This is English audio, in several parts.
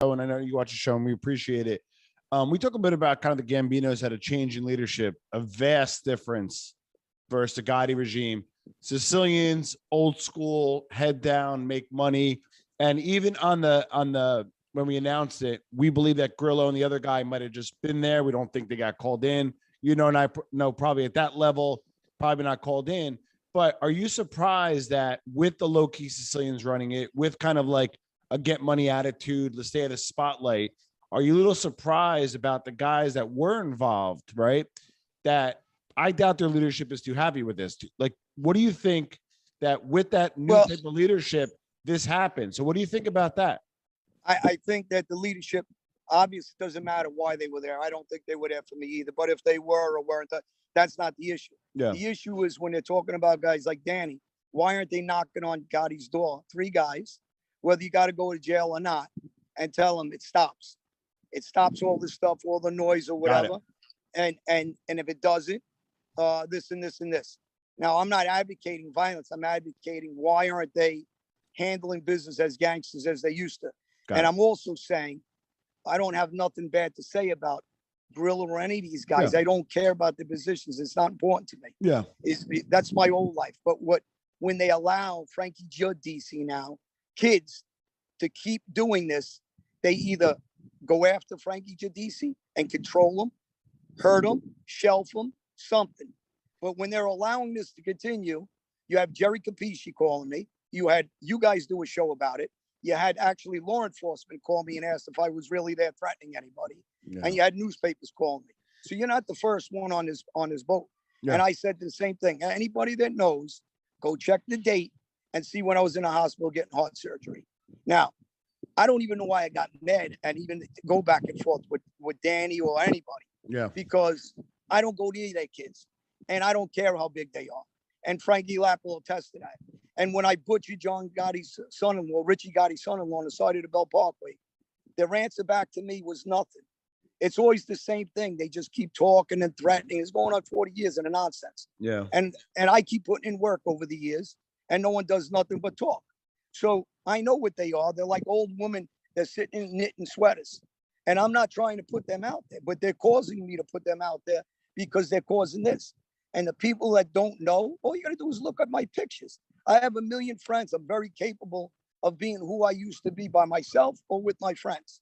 and I know you watch the show and we appreciate it. We talk a bit about kind of the Gambinos had a change in leadership, a vast difference versus the Gotti regime. Sicilians, old school, head down, make money. And even on the when we announced it, we believe that Grillo and the other guy might have just been there. We don't think they got called in. You know, and I know probably at that level, probably not called in. But are you surprised that with the low key Sicilians running it, with kind of like a get money attitude, let's stay at the spotlight, are you a little surprised about the guys that were involved, right? That I doubt their leadership is too happy with this. Like, what do you think that with that new type of leadership, this happened? So what do you think about that? I think that the leadership obviously doesn't matter why they were there. I don't think they were there for me either. But if they were or weren't, that's not the issue. Yeah. The issue is when they're talking about guys like Danny, why aren't they knocking on Gotti's door? 3 guys, whether you got to go to jail or not, and tell them it stops. It stops all this stuff, all the noise or whatever. And if it doesn't, this and this and this. Now, I'm not advocating violence. I'm advocating why aren't they handling business as gangsters as they used to. I'm also saying I don't have nothing bad to say about Grillo or any of these guys. I don't care about the positions. It's not important to me. Yeah. That's my old life. But when they allow Frankie Giudice now, kids, to keep doing this, they either go after Frankie Giudice and control him, hurt him, shelf him, something. But when they're allowing this to continue, you have Jerry Capisci calling me. You guys do a show about it. You had actually law enforcement call me and asked if I was really there threatening anybody. Yeah. And you had newspapers calling me. So you're not the first one on this boat. Yeah. And I said the same thing. Anybody that knows, go check the date and see when I was in the hospital getting heart surgery. Now, I don't even know why I got mad and even go back and forth with Danny or anybody. Yeah. Because I don't go to any of their kids. And I don't care how big they are. And Frankie Lapp will attest to that. And when I butchered John Gotti's son-in-law, Richie Gotti's son-in-law on the side of the Bell Parkway, their answer back to me was nothing. It's always the same thing. They just keep talking and threatening. It's going on 40 years of nonsense. Yeah. And I keep putting in work over the years, and no one does nothing but talk. So I know what they are. They're like old women that sit in knitting sweaters. And I'm not trying to put them out there, but they're causing me to put them out there because they're causing this. And the people that don't know, all you got to do is look at my pictures. I have 1 million friends. I'm very capable of being who I used to be by myself or with my friends.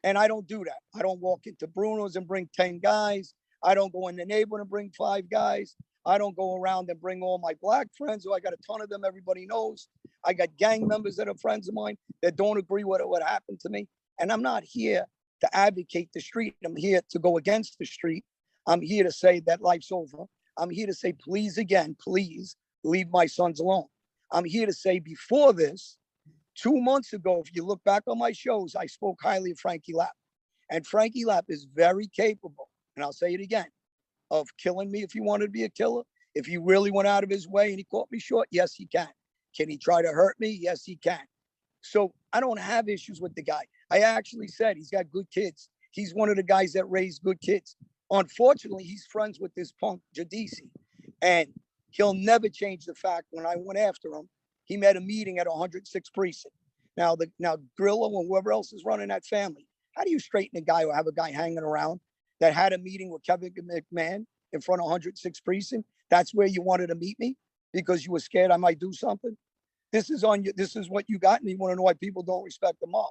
And I don't do that. I don't walk into Bruno's and bring 10 guys. I don't go in the neighborhood and bring 5 guys. I don't go around and bring all my black friends, who I got a ton of them, everybody knows. I got gang members that are friends of mine that don't agree with what happened to me. And I'm not here to advocate the street. I'm here to go against the street. I'm here to say that life's over. I'm here to say, please, again, please leave my sons alone. I'm here to say before this, 2 months ago, if you look back on my shows, I spoke highly of Frankie Lapp. And Frankie Lapp is very capable, and I'll say it again, of killing me if he wanted to be a killer. If he really went out of his way and he caught me short, yes, he can. Can he try to hurt me? Yes, he can. So I don't have issues with the guy. I actually said he's got good kids. He's one of the guys that raised good kids. Unfortunately, he's friends with this punk Giudice, and he'll never change the fact when I went after him, he met a meeting at 106th Precinct. Now Grillo and whoever else is running that family, how do you straighten a guy or have a guy hanging around that had a meeting with Kevin McMahon in front of 106th Precinct? That's where you wanted to meet me because you were scared I might do something. This is on you. This is what you got, and you want to know why people don't respect the mob.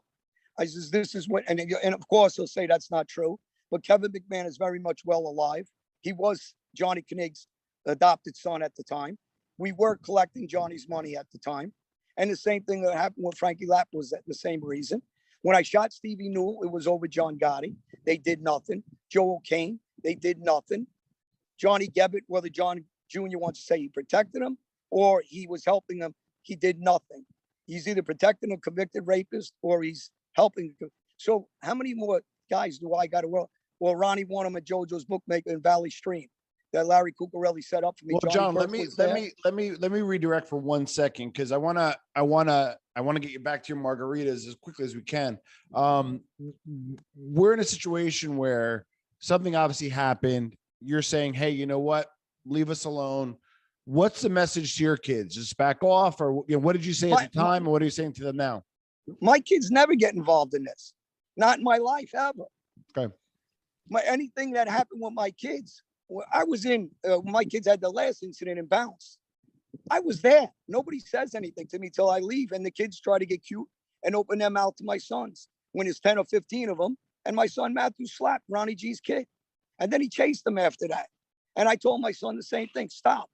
I says, this is what, and of course he'll say that's not true. But Kevin McMahon is very much well alive. He was Johnny Knig's adopted son at the time. We were collecting Johnny's money at the time. And the same thing that happened with Frankie Lapp was the same reason. When I shot Stevie Newell, it was over John Gotti. They did nothing. Joe O'Kane, they did nothing. Johnny Gebbett, whether John Jr. wants to say he protected him or he was helping him, he did nothing. He's either protecting a convicted rapist or he's helping. So how many more guys do I got to work? Well, Ronnie Warnham at JoJo's Bookmaker in Valley Stream that Larry Cuccarelli set up for me. Well, John, let me redirect for 1 second because I wanna get you back to your margaritas as quickly as we can. We're in a situation where something obviously happened. You're saying, hey, you know what? Leave us alone. What's the message to your kids? Just back off, or what did you say at the time, and what are you saying to them now? My kids never get involved in this. Not in my life ever. Okay. Anything that happened with my kids, I was in, my kids had the last incident in Bounce. I was there. Nobody says anything to me till I leave. And the kids try to get cute and open their mouth to my sons when there's 10 or 15 of them. And my son Matthew slapped Ronnie G's kid. And then he chased them after that. And I told my son the same thing, stop.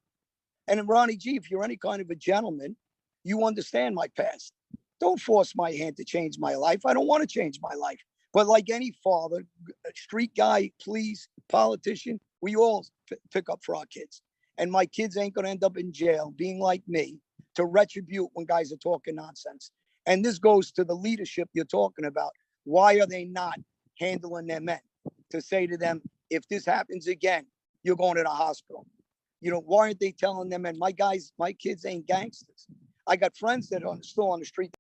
And then Ronnie G, if you're any kind of a gentleman, you understand my past. Don't force my hand to change my life. I don't want to change my life. But like any father, street guy, police, politician, we all pick up for our kids. And my kids ain't going to end up in jail being like me to retribute when guys are talking nonsense. And this goes to the leadership you're talking about. Why are they not handling their men to say to them, if this happens again, you're going to the hospital? You know, why aren't they telling them? And my kids ain't gangsters. I got friends that are still on the street.